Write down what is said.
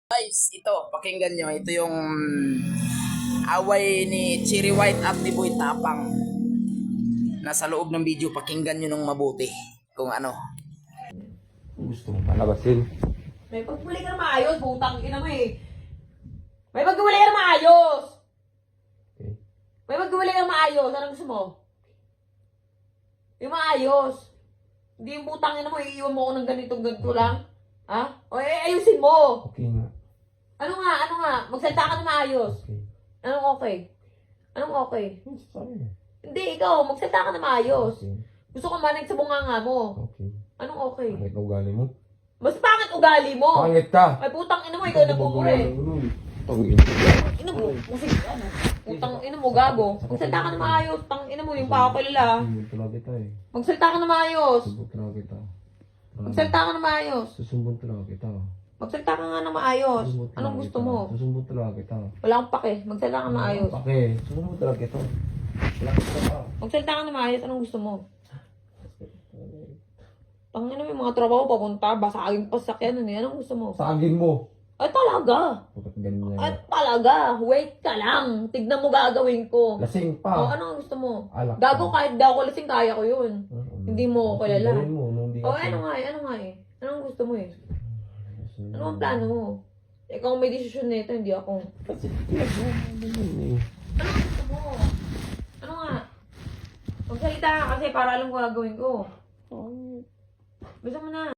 Guys, ito, pakinggan nyo. Ito yung away ni Cherry White at ni Boy Tapang. Nasa loob ng video, pakinggan nyo ng mabuti. Kung ano. Gusto mong palabasin. May pagpuli ka na maayos, butang ina mo eh. May pagpuli ka na maayos. Okay. May pagpuli ka na maayos. Anong gusto mo? Yung maayos. Hindi yung butang ina mo, iiwan mo ako ng ganito lang. Ha? O ayusin mo. Okay nga. Ano nga? Magsalita ka na maayos. Okay. Anong okay? Anong okay? Sorry. Hindi, ikaw, magsalita ka na maayos. Okay. Gusto ko manig sa bunganga mo. Okay. Anong okay? Pangit na ugali mo. Mas pangit ugali mo. Pangit ka! Ay, putang ina mo, ikaw nagmumuri. Tawin. Ina mo, musik ano? Putang ina mo, gago. Magsalita ka na maayos. Tang ina mo, yung pa ako kilala. Susumbot talaga kita eh. Magsalita ka na maayos. Susumbot talaga kita. Magsalita ka na maayos. Susumbot talaga kita. Magsalita ka nga na maayos. Susumbot talaga Anong gusto kita. mo? Susumbot talaga kita. Wala akong pake. Magsalita ka na maayos. Okay. Susumbot talaga kita. Wala kita pa. Magsalita ka na maayos. Anong gusto mo? Tangina mo yung mga tropa ko papunta. Basagin pa sa sakyan. Anong gusto mo? Sagin mo. Ay talaga. Bakit ganun Ay yan? talaga. Wait ka lang. Tignan mo gagawin ko. Lasing O, pa. anong gusto mo? Alak Gago pa. kahit daw ko lasing, kaya ko yun. Hindi mo ko kilala. Gawin mo nung di O, ka- ano nga eh? Anong gusto mo eh? Ano ang plano mo? Ikaw ang may desisyon nito, hindi ako. Kasi ganun eh. Ano gusto mo? Ano nga? Magsalita ka kasi para alam ko gagawin ko. Gusto mo na.